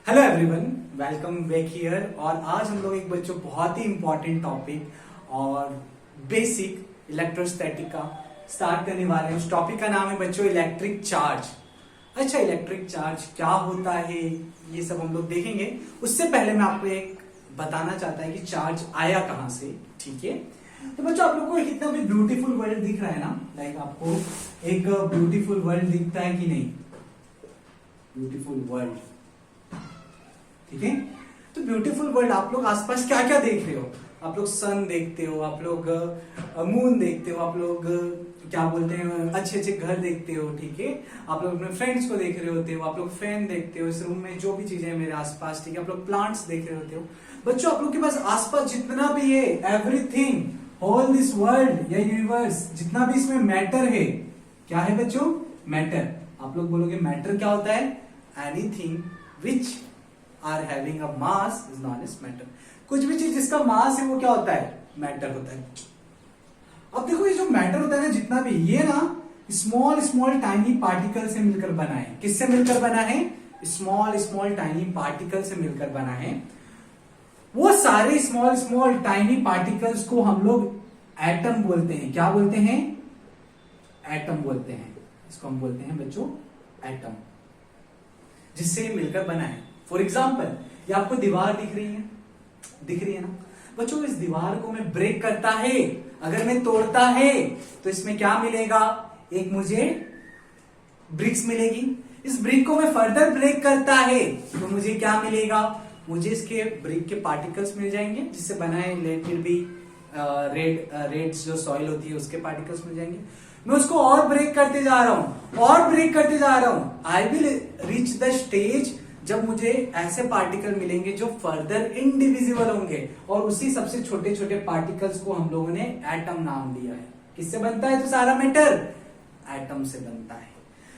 Hello everyone, welcome back here. और आज हम लोग एक बच्चों बहुत ही इंपॉर्टेंट टॉपिक और बेसिक इलेक्ट्रोस्टैटिक का स्टार्ट करने वाले हैं। उस टॉपिक का नाम है बच्चों इलेक्ट्रिक चार्ज। अच्छा, इलेक्ट्रिक चार्ज क्या होता है ये सब हम लोग देखेंगे। उससे पहले मैं आपको एक बताना चाहता है कि चार्ज आया कहां से। ठीक है, तो बच्चों आप लोग को कितना भी ब्यूटीफुल वर्ल्ड दिख रहा है ना, लाइक आपको एक ब्यूटीफुल वर्ल्ड दिखता है कि नहीं? ब्यूटीफुल वर्ल्ड, ठीक है। तो ब्यूटीफुल वर्ल्ड आप लोग आसपास क्या क्या देख रहे हो? आप लोग सन देखते हो, आप लोग मून देखते हो, आप लोग क्या बोलते हैं अच्छे अच्छे घर देखते हो, ठीक है। आप लोग अपने फ्रेंड्स को देख रहे होते हो, आप लोग फैन देखते हो, इस रूम में जो भी चीजें हैं मेरे आसपास, ठीक है। आप लोग प्लांट्स देख रहे होते हो। बच्चों आप लोग के पास आसपास जितना भी है, एवरीथिंग, होल दिस वर्ल्ड या यूनिवर्स, जितना भी इसमें मैटर है, क्या है बच्चों? मैटर। आप लोग बोलोगे मैटर क्या होता है? Anything which are having a mass is known as matter. कुछ भी चीज जिसका मास है वो क्या होता है? मैटर होता है। अब देखो ये जो मैटर होता है ना, जितना भी ये ना स्मॉल स्मॉल टाइनी पार्टिकल से मिलकर बना है। किससे मिलकर बना है? स्मॉल स्मॉल टाइनी पार्टिकल से मिलकर बना है। वो सारे स्मॉल स्मॉल टाइनी पार्टिकल्स को हम लोग एटम बोलते हैं। क्या बोलते हैं? एटम बोलते हैं। इसको हम बोलते हैं बच्चों एटम, जिससे मिलकर बना है। फॉर एग्जाम्पल, ये आपको दीवार दिख रही है ना बच्चों? इस दीवार को मैं ब्रेक करता है, अगर मैं तोड़ता है तो इसमें क्या मिलेगा? एक मुझे ब्रिक्स मिलेगी। इस ब्रिक को मैं फर्दर ब्रेक करता है तो मुझे क्या मिलेगा? मुझे इसके ब्रिक के पार्टिकल्स मिल जाएंगे, जिससे बना है लेट इट बी रेड जो सॉइल होती है उसके पार्टिकल्स मिल जाएंगे। मैं उसको और ब्रेक करते जा रहा हूं और ब्रेक करते जा रहा हूं। I will reach the stage जब मुझे ऐसे पार्टिकल मिलेंगे जो फर्दर इनडिविजिबल होंगे, और उसी सबसे छोटे छोटे पार्टिकल्स को हम लोगों ने एटम नाम दिया है। किससे बनता है तो सारा मैटर? एटम से बनता है।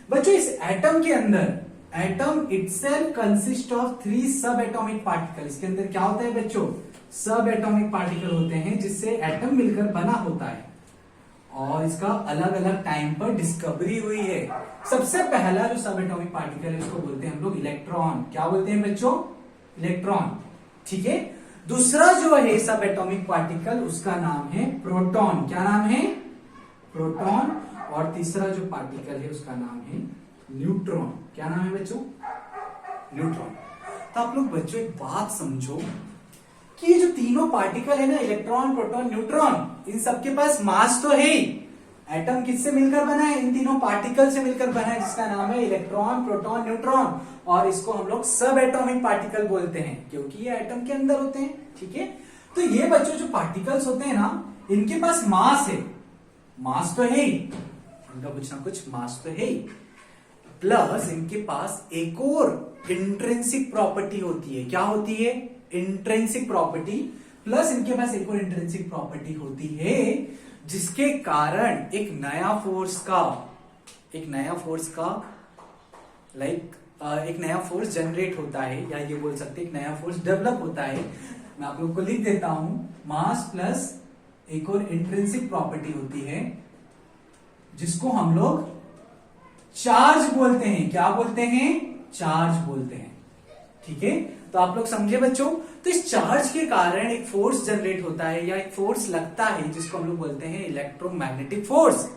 बच्चों इस एटम के अंदर, एटम इटसेल्फ कंसिस्ट ऑफ 3 सब एटॉमिक पार्टिकल। इसके अंदर क्या होता है बच्चों? सब एटॉमिक पार्टिकल होते हैं, जिससे एटम मिलकर बना होता है। और इसका अलग अलग टाइम पर डिस्कवरी हुई है। सबसे पहला जो सब एटॉमिक पार्टिकल है उसको बोलते हैं हम लोग इलेक्ट्रॉन। क्या बोलते हैं बच्चों? इलेक्ट्रॉन, ठीक है। दूसरा जो है सब एटॉमिक पार्टिकल, उसका नाम है प्रोटॉन। क्या नाम है? प्रोटॉन। और तीसरा जो पार्टिकल है उसका नाम है न्यूट्रॉन। क्या नाम है बच्चों? न्यूट्रॉन। तो आप लोग बच्चों एक बात समझो कि ये जो तीनों पार्टिकल है ना, इलेक्ट्रॉन, प्रोटॉन, न्यूट्रॉन, इन सबके पास मास तो है। एटम किससे मिलकर बना है? इन तीनों पार्टिकल से मिलकर बना है, जिसका नाम है इलेक्ट्रॉन, प्रोटॉन, न्यूट्रॉन। और इसको हम लोग सब एटॉमिक पार्टिकल बोलते हैं, क्योंकि ये एटम के अंदर होते हैं, ठीक है। तो ये बच्चों जो पार्टिकल्स होते हैं ना, इनके पास मास है। मास तो है ही, इनका कुछ ना कुछ मास तो है ही। प्लस इनके पास एक और इंट्रिंसिक प्रॉपर्टी होती है। क्या होती है? Intrinsic property. प्लस इनके पास एक और इंट्रिंसिक प्रॉपर्टी होती है, जिसके कारण एक नया फोर्स जनरेट होता है, या ये बोल सकते हैं एक नया फोर्स डेवलप होता है। मैं आप लोग को लिख देता हूं, मास प्लस एक और इंट्रिंसिक प्रॉपर्टी होती है, जिसको हम लोग चार्ज बोलते हैं। क्या बोलते हैं? चार्ज बोलते हैं, ठीक है। तो आप लोग समझे बच्चों? तो इस चार्ज के कारण एक फोर्स जनरेट होता है, या एक फोर्स लगता है, जिसको हम लोग बोलते हैं इलेक्ट्रोमैग्नेटिक फोर्स।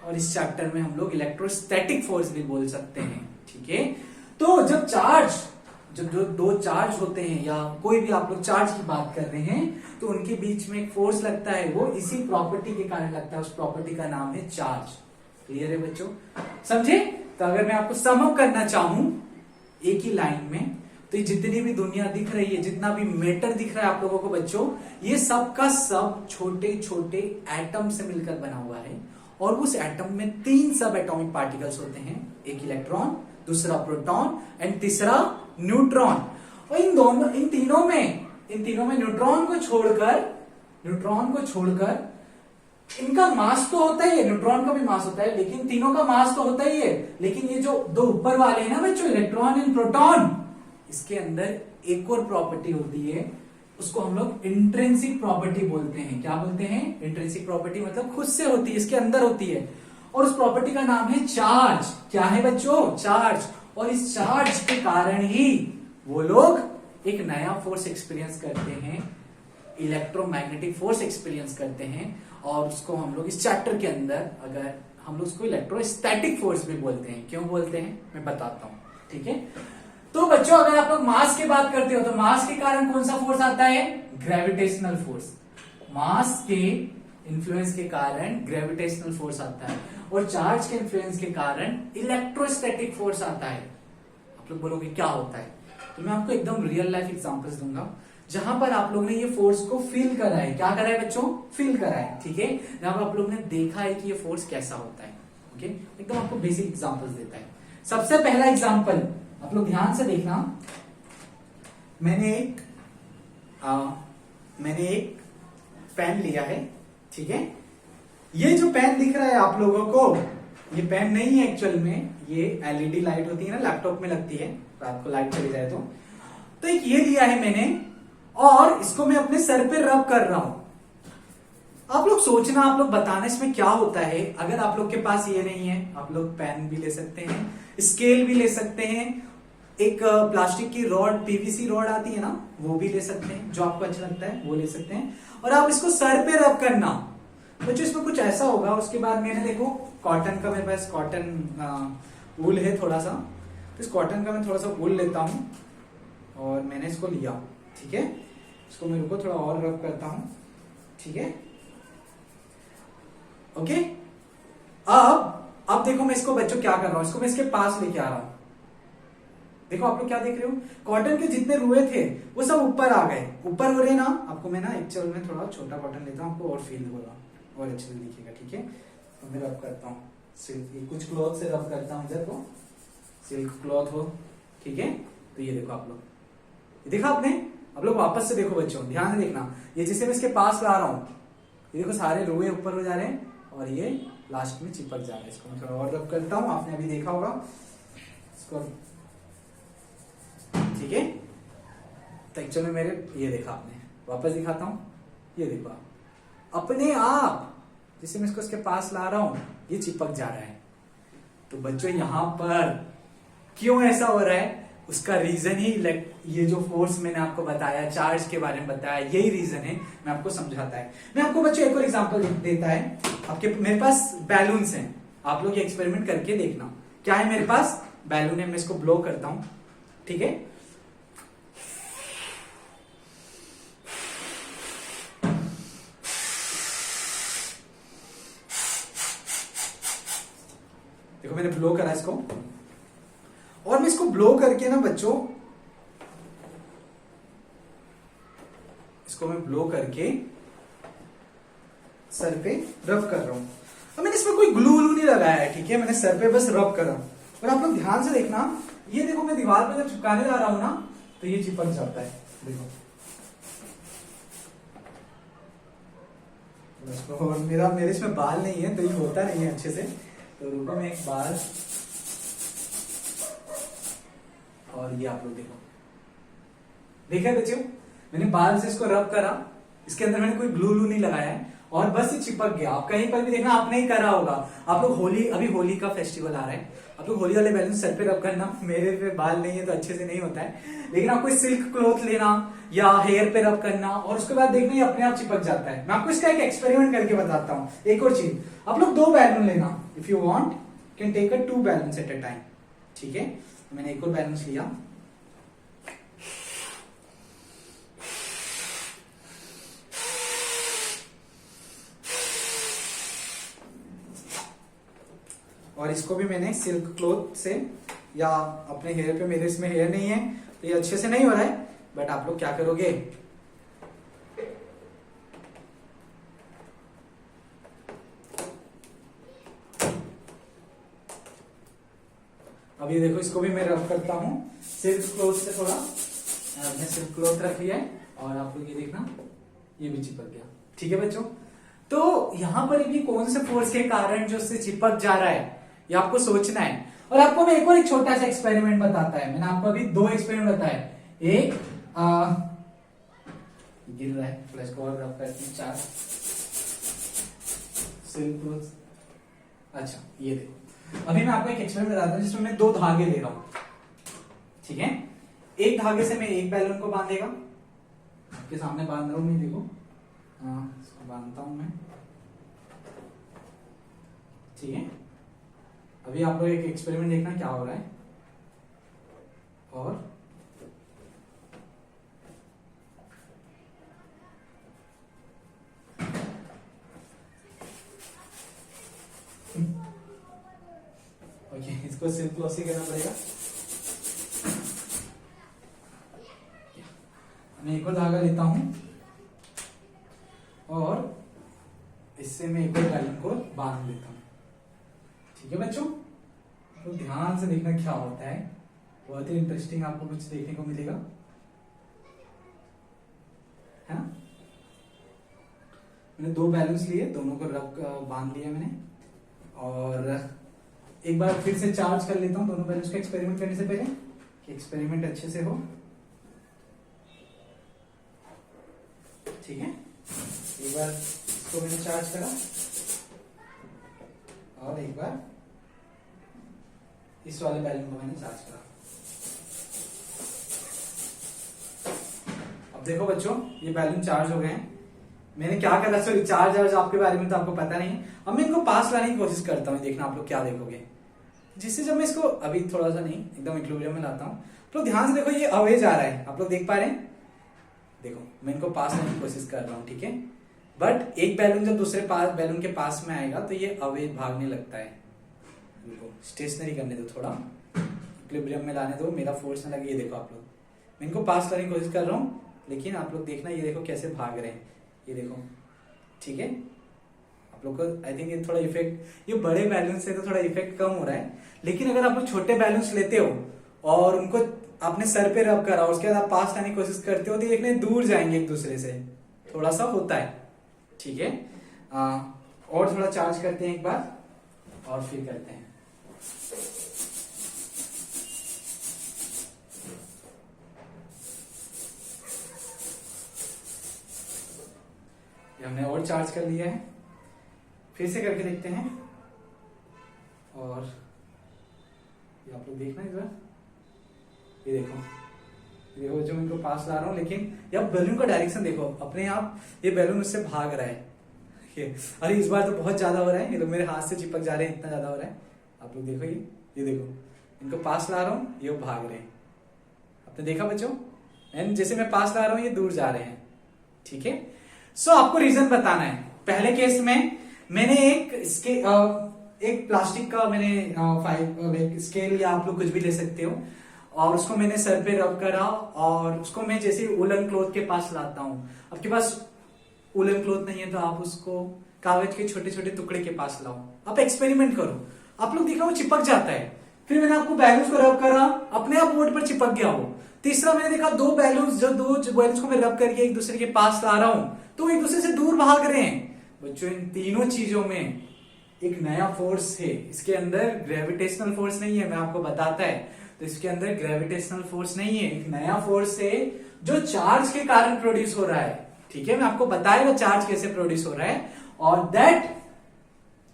और इस चैप्टर में हम लोग इलेक्ट्रोस्टैटिक फोर्स भी बोल सकते हैं, ठीक है। तो जब जो दो चार्ज होते हैं, या कोई भी आप लोग चार्ज की बात कर रहे हैं, तो उनके बीच में एक फोर्स लगता है, वो इसी प्रॉपर्टी के कारण लगता है। उस प्रॉपर्टी का नाम है चार्ज। क्लियर है बच्चों? समझे? तो अगर मैं आपको सम अप करना चाहूं एक ही लाइन में, तो ये जितनी भी दुनिया दिख रही है, जितना भी मैटर दिख रहा है आप लोगों को बच्चों, ये सब का सब छोटे छोटे एटम से मिलकर बना हुआ है। और उस एटम में 3 सब एटॉमिक पार्टिकल्स होते हैं, एक इलेक्ट्रॉन, दूसरा प्रोटॉन एंड तीसरा न्यूट्रॉन। और इन तीनों में न्यूट्रॉन को छोड़कर इनका मास तो होता ही है, न्यूट्रॉन का भी मास होता है, लेकिन तीनों का मास तो होता ही है। लेकिन ये जो दो ऊपर वाले हैं ना बच्चों, इलेक्ट्रॉन एंड प्रोटॉन, इसके अंदर एक और प्रॉपर्टी होती है, उसको हम लोग इंट्रिंसिक प्रॉपर्टी बोलते हैं। क्या बोलते हैं? इंट्रिंसिक प्रॉपर्टी मतलब खुद से होती है, इसके अंदर होती है। और उस प्रॉपर्टी का नाम है चार्ज। क्या है बच्चों? चार्ज। और इस चार्ज के कारण ही वो लोग एक नया फोर्स एक्सपीरियंस करते हैं, इलेक्ट्रोमैग्नेटिक फोर्स एक्सपीरियंस करते हैं, और उसको हम लोग इस चैप्टर के अंदर अगर हम लोग उसको इलेक्ट्रोस्टैटिक फोर्स भी बोलते हैं। क्यों बोलते हैं मैं बताता हूं, ठीक है। तो बच्चों अगर आप लोग मास की बात करते हो तो मास के कारण कौन सा फोर्स आता है? Gravitational force. मास के इन्फ्लुएंस के कारण ग्रेविटेशनल फोर्स आता है, और चार्ज के इन्फ्लुएंस के कारण इलेक्ट्रोस्टैटिक फोर्स आता है। आप लोग बोलोगे क्या होता है, तो मैं आपको एकदम रियल लाइफ एग्जांपल्स दूंगा जहां पर आप लोग ने ये फोर्स को फील करा है। क्या करा है बच्चों? फील करा है, ठीक है। जहां पर आप लोग ने देखा है कि ये फोर्स कैसा होता है। ओके, एकदम आपको बेसिक एग्जांपल्स देता है। सबसे पहला एग्जांपल आप लोग ध्यान से देखना। मैंने एक पेन लिया है, ठीक है। ये जो पेन दिख रहा है आप लोगों को, ये पेन नहीं है एक्चुअल में, ये एलईडी लाइट होती है ना, लैपटॉप में लगती है, रात को लाइट चली जाए तो एक ये लिया है मैंने, और इसको मैं अपने सर पे रब कर रहा हूं। आप लोग सोचना, आप लोग बताना इसमें क्या होता है। अगर आप लोग के पास ये नहीं है, आप लोग पेन भी ले सकते हैं, स्केल भी ले सकते हैं, एक प्लास्टिक की रॉड, पीवीसी रॉड आती है ना, वो भी ले सकते हैं, जो आपको अच्छा लगता है वो ले सकते हैं, और आप इसको सर पे रब करना। बच्चों इसमें कुछ ऐसा होगा। उसके बाद मैंने देखो कॉटन का, मेरे पास कॉटन वूल है थोड़ा सा, तो इस कॉटन का मैं थोड़ा सा वूल लेता हूं, और मैंने इसको लिया, ठीक है। इसको मैं रुको थोड़ा और रब करता हूं, ठीक है, ओके। अब देखो मैं इसको बच्चों क्या कर रहा हूं, इसको मैं इसके पास लेके आ रहा हूं। देखो आप लोग क्या देख रहे हो, कॉटन के जितने रुए थे वो सब ऊपर आ गए, ऊपर हो रहे ना। आपको मैं ना एक्चुअल में थोड़ा छोटा कॉटन लेता हूं, आपको और फील होगा, और अच्छे से दिखेगा, ठीक है। तो मैं रब करता हूँ सिल्क, कुछ क्लॉथ से रब करता हूँ, इधर को सिल्क क्लॉथ हो, ठीक है। तो ये देखो आप लोग, ये देखा आपने। आप लोग वापस से देखो बच्चों, ध्यान से देखना। ये जिसे मैं इसके पास ला रहा हूं, ये देखो सारे रुए ऊपर हो जा रहे हैं, और ये लास्ट में चिपक जा रहा है। इसको मैं थोड़ा और रब करता हूं, आपने अभी देखा होगा इसको, ठीक है। तो एक्चुअल में मेरे, ये देखा आपने, वापस दिखाता हूं, ये देखो आप अपने आप, जिसे मैं इसको इसके पास ला रहा हूं, ये चिपक जा रहा है। तो बच्चों यहां पर क्यों ऐसा हो रहा है, उसका रीजन ही ये जो फोर्स मैंने आपको बताया, चार्ज के बारे में बताया, यही रीजन है। मैं आपको समझाता है। मैं आपको बच्चों एक और एग्जांपल देता है। आपके मेरे पास बैलून्स हैं, आप लोग ये एक्सपेरिमेंट करके देखना। क्या है मेरे पास? बैलून है, मैं इसको ब्लो करता हूं, ठीक है। देखो मैंने ब्लो करा इसको, और मैं इसको ब्लो करके ना बच्चों, इसको मैं ब्लो करके सर पे रब कर रहा हूं। अब मैंने इसमें कोई ग्लू व्लू नहीं लगाया है, ठीक है, मैंने सर पे बस रब करा। और आप लोग ध्यान से देखना, ये देखो मैं दीवार पे जब चिपकाने जा रहा हूं ना, तो ये चिपक जाता है, देखो। और मेरे इसमें बाल नहीं है, तो ये होता नहीं है अच्छे से। तो रुको मैं एक बार, और ये आप लोग देखो, देखा बच्चों, मैंने बाल से इसको रब करा, इसके अंदर मैंने कोई ग्लू नहीं लगाया है, और बस ये चिपक गया। आप कहीं पर भी देखना, आपने ही करा होगा। आप लोग होली, अभी होली का फेस्टिवल आ रहा है, आप लोग होली वाले बैलून सर पे रब करना। मेरे पे बाल नहीं है तो अच्छे से नहीं होता है, लेकिन आपको सिल्क क्लॉथ लेना या हेयर पे रब करना, और उसके बाद देखना ये अपने आप चिपक जाता है। मैं आपको इसका एक एक्सपेरिमेंट करके बताता हूँ। एक और चीज, आप लोग 2 बैलून लेना, if you want can take 2 balloons at a time, ठीक है। मैंने एक और बैलून्स लिया, और इसको भी मैंने सिल्क क्लॉथ से या अपने हेयर पे, मेरे इसमें हेयर नहीं है तो ये अच्छे से नहीं हो रहा है, बट आप लोग क्या करोगे, अब ये देखो, इसको भी मैं रब करता हूं सिल्क क्लॉथ से थोड़ा। मैंने सिल्क क्लॉथ रख लिया है, और आप लोग ये देखना, ये भी चिपक गया, ठीक है बच्चों। तो यहां पर भी कौन से फोर्स के कारण जो उससे चिपक जा रहा है, ये आपको सोचना है। और आपको मैं एक और एक छोटा सा एक्सपेरिमेंट बताता है। मैंने आपको अभी 2 एक्सपेरिमेंट बताए, एक गिर रहा है, प्लस को और रब करते हैं, 4 सिल्क क्लॉथ। अच्छा ये देखो, अभी मैं आपको एक एक्सपेरिमेंट बताता हूं जिसमें मैं 2 धागे ले रहा हूं, ठीक है। एक धागे से मैं एक बैलून को बांधेगा, आपके सामने बांध रहा हूं मैं, देखो इसको बांधता हूं मैं, ठीक है। अभी आप लोग एक एक्सपेरिमेंट देखना क्या हो रहा है। और ओके, इसको सिर्फ क्लोज ही करना पड़ेगा। मैं एक और धागा लेता हूं और इससे मैं एक और बैलून को बांध देता हूं, ठीक है बच्चों। तो ध्यान से देखना क्या होता है, बहुत ही इंटरेस्टिंग आपको कुछ देखने को मिलेगा, है। मैंने दो बैलून्स लिए, दोनों को बांध लिया मैंने, और एक बार फिर से चार्ज कर लेता हूं दोनों बैलून्स का एक्सपेरिमेंट करने से पहले, कि एक्सपेरिमेंट अच्छे से हो, ठीक है। एक बार इसको मैंने चार्ज करा और एक बार इस वाले बैलून को मैंने चार्ज करा। अब देखो बच्चों, ये बैलून चार्ज हो गए हैं। मैंने क्या करा, सॉरी चार्ज आपके बारे में तो आपको पता नहीं है। अब मैं इनको पास लाने की कोशिश करता हूँ, देखना आप लोग क्या देखोगे, जिससे जब मैं इसको अभी थोड़ा सा नहीं एकदम इक्विलिब्रियम में लाता हूँ, तो ध्यान से देखो ये अवे जा रहा है, आप लोग देख पा रहे हैं। देखो मैं इनको पास लाने की कोशिश कर रहा हूँ, ठीक है। बट एक बैलून जब दूसरे बैलून के पास में आएगा तो ये अवे भागने लगता है। देखो स्टेशनरी करने दो, थोड़ा इक्विलिब्रियम में लाने दो, मेरा फोर्स ना लगे। ये देखो आप लोग, मैं इनको पास लाने की कोशिश कर रहा हूँ, लेकिन आप लोग देखना ये देखो कैसे भाग रहे हैं, ये देखो, ठीक है। आप लोग को आई थिंक ये थोड़ा इफेक्ट, ये बड़े बैलून से तो थोड़ा इफेक्ट कम हो रहा है, लेकिन अगर आप लोग छोटे बैलून्स लेते हो और उनको अपने सर पे रब करा, उसके बाद आप पास लाने की कोशिश करते हो, तो देखने दूर जाएंगे एक दूसरे से, थोड़ा सा होता है, ठीक है। और थोड़ा चार्ज करते हैं एक बार और फिर करते हैं। ये हमने और चार्ज कर लिया है, फिर से करके देखते हैं। और ये आप लोग देखना इधर, ये देखो जो मैं इनको पास ला रहा हूं, लेकिन ये बैलून का डायरेक्शन देखो, अपने आप ये बैलून उससे भाग रहा है। अरे इस बार तो बहुत ज्यादा हो रहा है, ये लोग मेरे हाथ से चिपक जा रहे हैं, इतना ज्यादा हो रहा है। आप लोग देखो, ये देखो, इनको पास ला रहा हूं, ये भाग रहे हैं। आपने देखा बच्चों, एंड जैसे मैं पास ला रहा हूं ये दूर जा रहे हैं, ठीक है। सो आपको रीजन बताना है। पहले केस में मैंने एक प्लास्टिक का मैंने स्केल या आप लोग कुछ भी ले सकते हो, और उसको मैंने सर पे रब करा, और उसको मैं जैसे उलन क्लॉथ के पास लाता हूँ। आपके पास उलन क्लॉथ नहीं है तो आप उसको कागज के छोटे छोटे टुकड़े के पास लाओ, आप एक्सपेरिमेंट करो, आप लोग देखा वो चिपक जाता है। फिर मैंने आपको बैलून्स को रब करा, अपने आप बोर्ड पर चिपक गया वो। तीसरा मैंने देखा दो बैलून्स को मैं रब करके एक दूसरे के पास ला रहा हूं, तो एक दूसरे से दूर भाग रहे हैं। बच्चों इन तीनों चीजों में एक नया फोर्स है, इसके अंदर ग्रेविटेशनल फोर्स नहीं है, मैं आपको बताता है, तो इसके अंदर ग्रेविटेशनल फोर्स नहीं है, एक नया फोर्स है जो चार्ज के कारण प्रोड्यूस हो रहा है, ठीक है। मैं आपको बताएगा चार्ज कैसे प्रोड्यूस हो रहा है, और that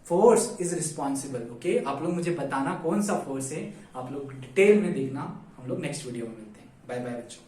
force is responsible, okay. आप लोग मुझे बताना कौन सा फोर्स है, आप लोग डिटेल में देखना। हम लोग नेक्स्ट वीडियो में मिलते हैं, बाय बाय बच्चों।